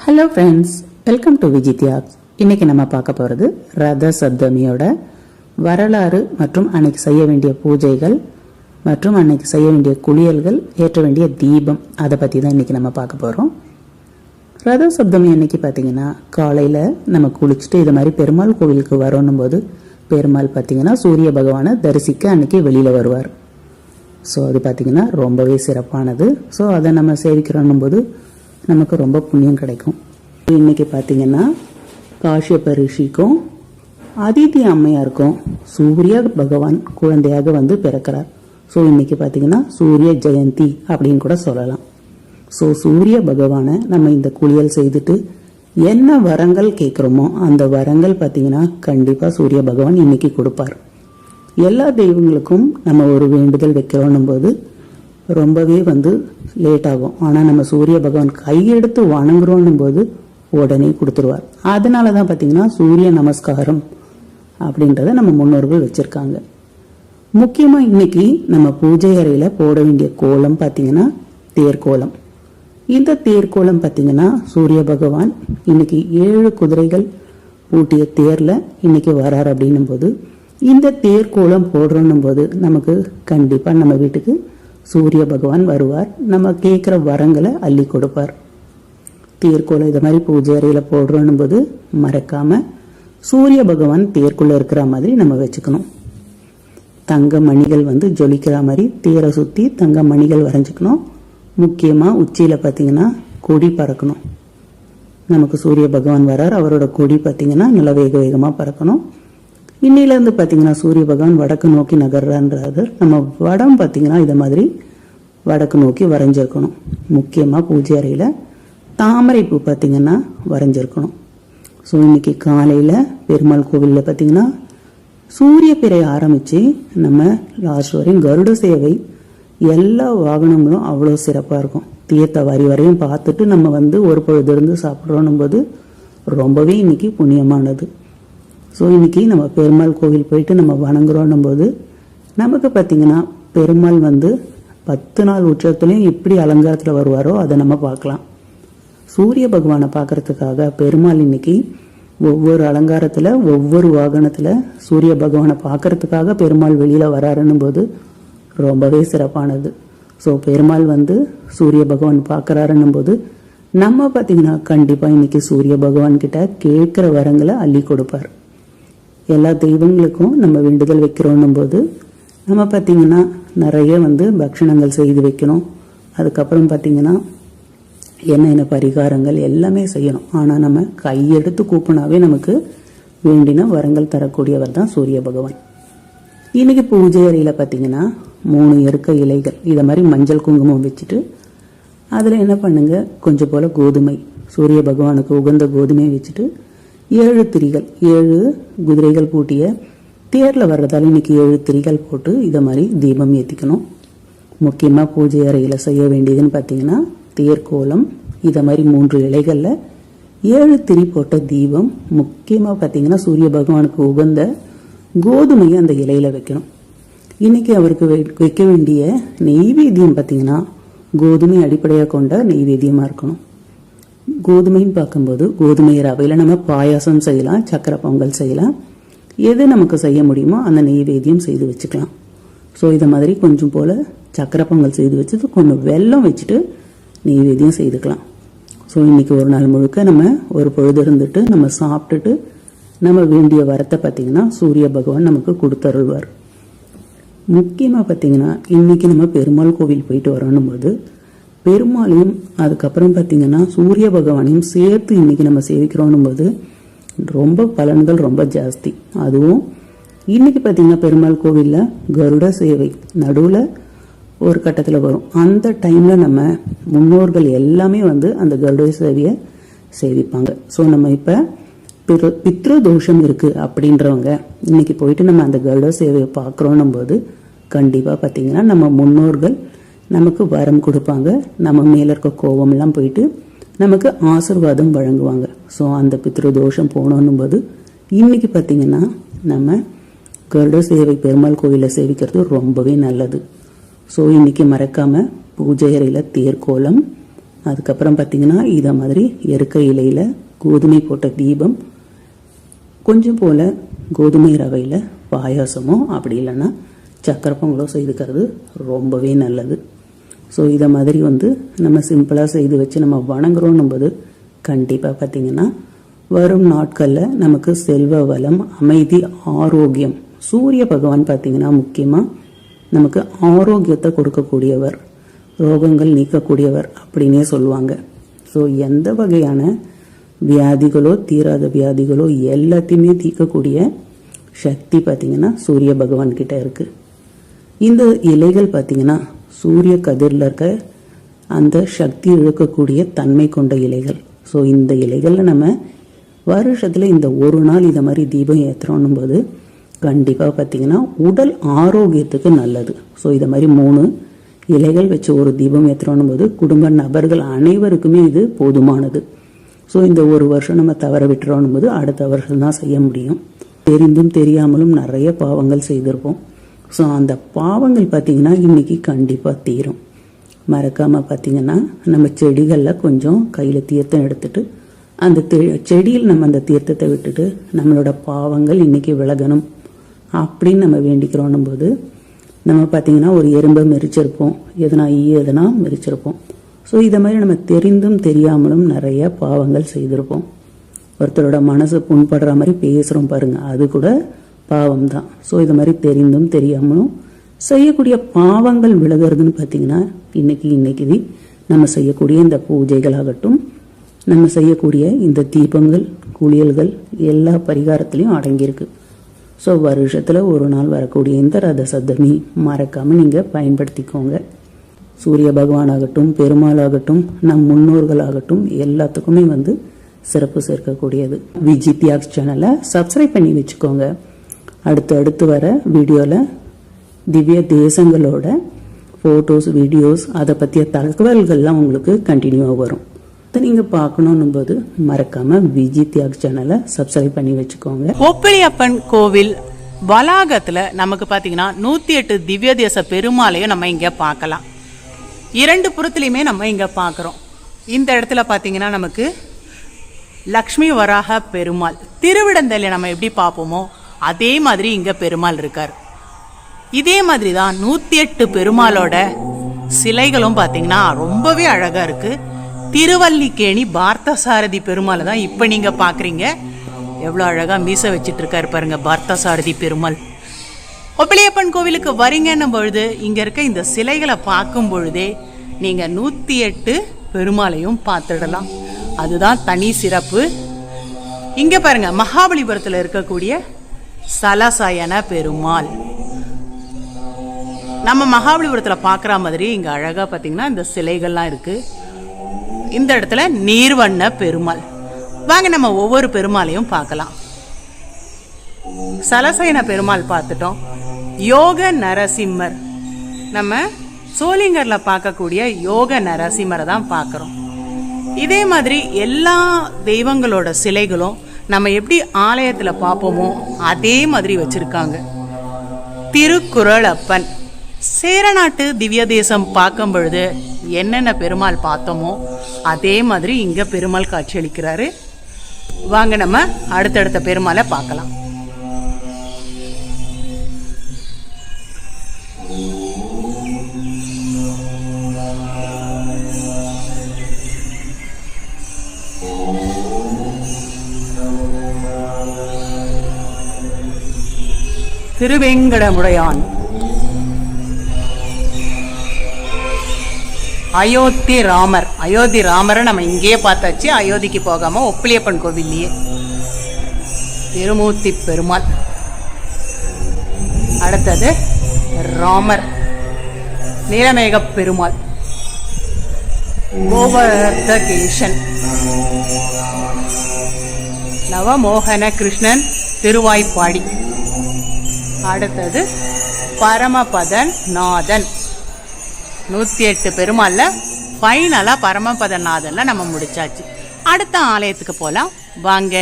Hello friends, welcome to விஜித்யாக்ஸ். இன்னைக்கு நம்ம பார்க்க போகிறது ரத சப்தமியோட வரலாறு மற்றும் அன்னைக்கு செய்ய வேண்டிய பூஜைகள் மற்றும் அன்னைக்கு செய்ய வேண்டிய குளியல்கள், ஏற்ற வேண்டிய தீபம், அதை பற்றி தான் இன்னைக்கு நம்ம பார்க்க போகிறோம். ரத சப்தமி அன்னைக்கு பார்த்தீங்கன்னா காலையில் நம்ம குளிச்சுட்டு இது மாதிரி பெருமாள் கோவிலுக்கு வரணும் போது பெருமாள் பார்த்தீங்கன்னா சூரிய பகவானை தரிசிக்க அன்னைக்கு வெளியில் வருவார். ஸோ அது பார்த்தீங்கன்னா ரொம்பவே சிறப்பானது. ஸோ அதை நம்ம சேவிக்கிறோன்னும் போது நமக்கு ரொம்ப புண்ணியம் கிடைக்கும். இன்னைக்கு பார்த்தீங்கன்னா காஷ்யப ரிஷிக்கும் அதிதி அம்மையாருக்கும் சூரிய பகவான் குழந்தையாக வந்து பிறக்கிறார். ஸோ இன்னைக்கு பார்த்தீங்கன்னா சூரிய ஜெயந்தி அப்படின்னு கூட சொல்லலாம். ஸோ சூரிய பகவானை நம்ம இந்த குளியல் செய்துட்டு என்ன வரங்கள் கேட்குறோமோ அந்த வரங்கள் பார்த்தீங்கன்னா கண்டிப்பாக சூரிய பகவான் இன்னைக்கு கொடுப்பார். எல்லா தெய்வங்களுக்கும் நம்ம ஒரு வேண்டுதல் வைக்கிறோன்னும் போது ரொம்பவே வந்து லேட் ஆகும். ஆனால் நம்ம சூரிய பகவான் கையெடுத்து வணங்குறோன்னும் போது உடனே கொடுத்துருவார். அதனால தான் பார்த்தீங்கன்னா சூரிய நமஸ்காரம் அப்படின்றத நம்ம முன்னோர்கள் வச்சிருக்காங்க. முக்கியமாக இன்னைக்கு நம்ம பூஜை அறையில் போட வேண்டிய கோலம் பார்த்தீங்கன்னா தேர்கோலம். இந்த தேர்கோலம் பார்த்தீங்கன்னா சூரிய பகவான் இன்னைக்கு 7 குதிரைகள் பூட்டிய தேர்ல இன்னைக்கு வரார் அப்படின்னும் போது இந்த தேர்கோலம் போடுறோன்னும் போது நமக்கு கண்டிப்பாக நம்ம வீட்டுக்கு சூரிய பகவான் வருவார். நம்ம கேட்குற வரங்களை அள்ளி கொடுப்பார். தேர்கோலம் இது மாதிரி பூஜை அறையில் போடுறோன்னும் போது மறக்காம சூரிய பகவான் தேர்க்குள்ள இருக்கிற மாதிரி நம்ம வச்சுக்கணும். தங்க மணிகள் வந்து ஜொலிக்கிற மாதிரி தேரை சுற்றி தங்க மணிகள் வரைஞ்சிக்கணும். முக்கியமாக உச்சியில் பார்த்தீங்கன்னா கொடி பறக்கணும். நமக்கு சூரிய பகவான் வரார், அவரோட கொடி பார்த்தீங்கன்னா நல்லா வேக வேகமாக பறக்கணும். இன்னிலேருந்து பார்த்தீங்கன்னா சூரிய பகவான் வடக்கு நோக்கி நகர்றான்றாரு. நம்ம வடம் பார்த்தீங்கன்னா இதை மாதிரி வடக்கு நோக்கி வரைஞ்சிருக்கணும். முக்கியமாக பூஜை அறையில் தாமரை பூ பார்த்தீங்கன்னா வரைஞ்சிருக்கணும். ஸோ இன்னைக்கு காலையில் பெருமாள் கோவிலில் பார்த்தீங்கன்னா சூரிய பிறை ஆரம்பித்து நம்ம லாஸ்ட் வரையும் கருட சேவை எல்லா வாகனங்களும் அவ்வளோ சிறப்பாக இருக்கும். தீர்த்த வரி வரையும் பார்த்துட்டு நம்ம வந்து ஒரு பொழுது இருந்து சாப்பிட்றோன்னும் போது ரொம்பவே இன்னைக்கு புண்ணியமானது. ஸோ இன்னைக்கு நம்ம பெருமாள் கோவில் போயிட்டு நம்ம வணங்குறோன்னும் போது நமக்கு பார்த்தீங்கன்னா பெருமாள் வந்து 10 நாள் உற்சவத்துலேயும் எப்படி அலங்காரத்தில் வருவாரோ அதை நம்ம பார்க்கலாம். சூரிய பகவானை பார்க்கறதுக்காக பெருமாள் இன்னைக்கு ஒவ்வொரு அலங்காரத்தில் ஒவ்வொரு வாகனத்தில் சூரிய பகவானை பார்க்கறதுக்காக பெருமாள் வெளியில் வராருன்னும் போது ரொம்பவே சிறப்பானது. ஸோ பெருமாள் வந்து சூரிய பகவான் பார்க்குறாருன்னும் போது நம்ம பார்த்தீங்கன்னா கண்டிப்பாக இன்னைக்கு சூரிய பகவான் கிட்ட கேட்குற வரங்களை அள்ளி கொடுப்பார். எல்லா தெய்வங்களுக்கும் நம்ம வேண்டுதல் வைக்கிறோன்னும் போது நம்ம பார்த்தீங்கன்னா நிறைய வந்து பக்ஷணங்கள் செய்து வைக்கணும். அதுக்கப்புறம் பார்த்தீங்கன்னா என்ன பரிகாரங்கள் எல்லாமே செய்யணும். ஆனால் நம்ம கையெடுத்து கூப்பினாவே நமக்கு வேண்டின வரங்கள் தரக்கூடியவர் தான் சூரிய பகவான். இன்னைக்கு பூஜை அறையில் பார்த்தீங்கன்னா 3 எருக்க இலைகள் இதை மாதிரி மஞ்சள் குங்குமம் வச்சுட்டு அதில் என்ன பண்ணுங்க, கொஞ்சம் போல் கோதுமை, சூரிய பகவானுக்கு உகந்த கோதுமையை வச்சுட்டு 7 திரிகள் 7 குதிரைகள் பூட்டிய தேரில் வர்றதால இன்னைக்கு 7 திரிகள் போட்டு இதை மாதிரி தீபம் ஏற்றிக்கணும். முக்கியமாக பூஜை அறையில் செய்ய வேண்டியதுன்னு பார்த்தீங்கன்னா தேர்கோலம் இதை மாதிரி 3 இலைகளில் 7 திரி போட்ட தீபம். முக்கியமாக பார்த்தீங்கன்னா சூரிய பகவானுக்கு உகந்த கோதுமையை அந்த இலையில் வைக்கணும். இன்னைக்கு அவருக்கு வைக்க வேண்டிய நெய்வேத்தியம் பார்த்தீங்கன்னா கோதுமை அடிப்படையாக கொண்ட நெய்வேத்தியமாக இருக்கணும். கோதுமைன்னு பார்க்கும்போது கோதுமை ரவையில் நம்ம பாயாசம் செய்யலாம், சக்கரை பொங்கல் செய்யலாம். எது நமக்கு செய்ய முடியுமோ அந்த நெய்வேத்தியம் செய்து வச்சுக்கலாம். ஸோ இதை மாதிரி கொஞ்சம் போல் சக்கரை பொங்கல் செய்து வச்சுட்டு கொஞ்சம் வெல்லம் வச்சுட்டு நெய்வேத்தியம் செய்துக்கலாம். ஸோ இன்னைக்கு ஒரு நாள் முழுக்க நம்ம ஒரு பொழுது இருந்துட்டு நம்ம சாப்பிட்டுட்டு நம்ம வேண்டிய வரத்தை பார்த்தீங்கன்னா சூரிய பகவான் நமக்கு கொடுத்தருள்வார். முக்கியமாக பார்த்தீங்கன்னா இன்னைக்கு நம்ம பெருமாள் கோவில் போயிட்டு வரணும் போது பெருமாளையும் அதுக்கப்புறம் பார்த்தீங்கன்னா சூரிய பகவானையும் சேர்த்து இன்னைக்கு நம்ம சேவிக்கிறோன்னும் போது ரொம்ப பலன்கள் ரொம்ப ஜாஸ்தி. அதுவும் இன்னைக்கு பார்த்தீங்கன்னா பெருமாள் கோவிலில் கருட சேவை நடுவில் ஒரு கட்டத்தில் வரும். அந்த டைமில் நம்ம முன்னோர்கள் எல்லாமே வந்து அந்த கருட சேவையை சேவிப்பாங்க. ஸோ நம்ம இப்போ பித்ரு தோஷம் இருக்குது அப்படின்றவங்க இன்னைக்கு போயிட்டு நம்ம அந்த கருட சேவையை பார்க்குறோன்னும் போது கண்டிப்பாக பார்த்தீங்கன்னா நம்ம முன்னோர்கள் நமக்கு வரம் கொடுப்பாங்க. நம்ம மேலே இருக்க கோபமெல்லாம் போயிட்டு நமக்கு ஆசீர்வாதம் வழங்குவாங்க. ஸோ அந்த பித்ரு தோஷம் போனோன்னும் போது இன்னைக்கு பார்த்தீங்கன்னா நம்ம கருட சேவை பெருமாள் கோவிலில் சேவிக்கிறது ரொம்பவே நல்லது. ஸோ இன்னைக்கு மறக்காம பூஜை அறையில் தேர்கோலம் அதுக்கப்புறம் பார்த்திங்கன்னா இதை மாதிரி எருக்க இலையில் கோதுமை போட்ட தீபம், கொஞ்சம் போல் கோதுமை ரவையில் பாயாசமோ அப்படி இல்லைன்னா சக்கரை பொங்கலோ செய்துக்கிறது ரொம்பவே நல்லது. ஸோ இதை மாதிரி நம்ம சிம்பிளாக செய்து வச்சு நம்ம வணங்குறோம் போது கண்டிப்பாக பார்த்திங்கன்னா வரும் நாட்களில் நமக்கு செல்வ வளம், அமைதி, ஆரோக்கியம். சூரிய பகவான் பார்த்திங்கன்னா முக்கியமாக நமக்கு ஆரோக்கியத்தை கொடுக்கக்கூடியவர், ரோகங்கள் நீக்கக்கூடியவர் அப்படின்னே சொல்லுவாங்க. ஸோ எந்த வகையான வியாதிகளோ தீராத வியாதிகளோ எல்லாத்தையுமே தீர்க்கக்கூடிய சக்தி பார்த்திங்கன்னா சூரிய பகவான் கிட்ட இருக்குது. இந்த இலைகள் பார்த்திங்கன்னா சூரிய கதிரில் இருக்க அந்த சக்தி இழுக்கக்கூடிய தன்மை கொண்ட இலைகள். ஸோ இந்த இலைகளில் நம்ம வருஷத்தில் இந்த ஒரு நாள் இதை மாதிரி தீபம் ஏற்றுறோன்னும் போது கண்டிப்பாக பார்த்திங்கன்னா உடல் ஆரோக்கியத்துக்கு நல்லது. ஸோ இதை மாதிரி 3 இலைகள் வச்சு ஒரு தீபம் ஏற்றுறோன்னும் போது குடும்ப நபர்கள் அனைவருக்குமே இது போதுமானது. ஸோ இந்த ஒரு வருஷம் நம்ம தவற விட்டுறோன்னும் போது அடுத்த வருஷம் தான் செய்ய முடியும். தெரிந்தும் தெரியாமலும் நிறைய பாவங்கள் செய்திருப்போம். ஸோ அந்த பாவங்கள் பார்த்திங்கன்னா இன்றைக்கி கண்டிப்பாக தீரும். மறக்காமல் பார்த்திங்கன்னா நம்ம செடிகளில் கொஞ்சம் கையில் தீர்த்தம் எடுத்துட்டு அந்த செடியில் நம்ம அந்த தீர்த்தத்தை விட்டுட்டு நம்மளோட பாவங்கள் இன்றைக்கி விலகணும் அப்படின்னு நம்ம வேண்டிக்கிறோன்னும் போது நம்ம பார்த்திங்கன்னா ஒரு எறும்பை மெரிச்சிருப்போம், எதனா மெரிச்சிருப்போம். ஸோ இதை மாதிரி நம்ம தெரிந்தும் தெரியாமலும் நிறைய பாவங்கள் செய்திருப்போம். ஒருத்தரோட மனசு புண்படுற மாதிரி பேசுகிறோம் பாருங்கள், அது கூட பாவம் தான். ஸோ இது மாதிரி தெரிந்தும் தெரியாமலும் செய்யக்கூடிய பாவங்கள் விலகிறதுன்னு பார்த்திங்கன்னா இன்னைக்கு நம்ம செய்யக்கூடிய இந்த பூஜைகளாகட்டும், நம்ம செய்யக்கூடிய இந்த தீபங்கள், குளியல்கள் எல்லா பரிகாரத்துலேயும் அடங்கியிருக்கு. ஸோ வருஷத்தில் ஒரு நாள் வரக்கூடிய இந்த ரத சப்தமி மறக்காமல் நீங்கள் பயன்படுத்திக்கோங்க. சூரிய பகவானாகட்டும், பெருமாளாகட்டும், நம் முன்னோர்களாகட்டும் எல்லாத்துக்குமே சிறப்பு சேர்க்கக்கூடியது. விஜித்யாக்ஸ் சேனலை சப்ஸ்கிரைப் பண்ணி வச்சுக்கோங்க. அடுத்து வர வீடியோவில் திவ்ய தேசங்களோட ஃபோட்டோஸ், வீடியோஸ், அதை பற்றிய தகவல்கள்லாம் உங்களுக்கு கண்டினியூவாக வரும். அதை நீங்கள் பார்க்கணும் போது மறக்காமல் விஜித்யாக்ஸ் சேனலை சப்ஸ்கிரைப் பண்ணி வச்சுக்கோங்க. ஒப்பிலியப்பன் கோவில் வளாகத்தில் நமக்கு பார்த்தீங்கன்னா 108 திவ்ய தேச பெருமாளையும் நம்ம இங்கே பார்க்கலாம். 2 புறத்துலையுமே நம்ம இங்கே பார்க்குறோம். இந்த இடத்துல பார்த்தீங்கன்னா நமக்கு லக்ஷ்மி வராக பெருமாள், திருவிடந்தையில் நம்ம எப்படி பார்ப்போமோ அதே மாதிரி இங்கே பெருமாள் இருக்கார். இதே மாதிரி தான் 108 பெருமாளோட சிலைகளும் பார்த்தீங்கன்னா ரொம்பவே அழகாக இருக்குது. திருவல்லிக்கேணி பார்த்தசாரதி பெருமாளை தான் இப்போ நீங்கள் பார்க்குறீங்க. எவ்வளோ அழகாக மீசை வச்சுட்டு இருக்காரு பாருங்க பார்த்தசாரதி பெருமாள். ஒப்பிலியப்பன் கோவிலுக்கு வரீங்கன்னும் பொழுது இங்கே இருக்க இந்த சிலைகளை பார்க்கும் பொழுதே நீங்கள் 108 பெருமாளையும் பார்த்துடலாம். அதுதான் தனி சிறப்பு. இங்கே பாருங்க மகாபலிபுரத்தில் இருக்கக்கூடிய சலசயன பெருமாள். நம்ம மகாபலிபுரத்தில் பார்க்குற மாதிரி இங்கே அழகாக பார்த்தீங்கன்னா இந்த சிலைகள்லாம் இருக்குது. இந்த இடத்துல நீர்வண்ண பெருமாள். வாங்க நம்ம ஒவ்வொரு பெருமாளையும் பார்க்கலாம். சலசயன பெருமாள் பார்த்துட்டோம். யோக நரசிம்மர், நம்ம சோளிங்கரில் பார்க்கக்கூடிய யோக நரசிம்மரை தான் பார்க்குறோம். இதே மாதிரி எல்லா தெய்வங்களோட சிலைகளும் நம்ம எப்படி ஆலயத்தில் பார்ப்போமோ அதே மாதிரி வச்சுருக்காங்க. திருக்குறளப்பன், சேரநாட்டு திவ்ய தேசம் பார்க்கும் பொழுது என்னென்ன பெருமாள் பார்த்தோமோ அதே மாதிரி இங்கே பெருமாள் காட்சியளிக்கிறாரு. வாங்க நம்ம அடுத்தடுத்த பெருமாளை பார்க்கலாம். திருவேங்கடமுடையான், அயோத்தி ராமர். அயோத்தி ராமரை நம்ம இங்கேயே பார்த்தாச்சு, அயோத்திக்கு போகாம ஒப்பிலியப்பன் கோவில்லையே. திருமூர்த்தி பெருமாள், அடுத்தது ராமர். நீலமேக பெருமாள், கோவர்தகேசன், நவமோகன கிருஷ்ணன் திருவாய்ப்பாடி. அடுத்தது பரமபதன் நாதன். 108 பெருமாள்ல ஃபைனலா பரமபதநாதன்ல நம்ம முடிச்சாச்சு. அடுத்த ஆலயத்துக்கு போலாம் வாங்க.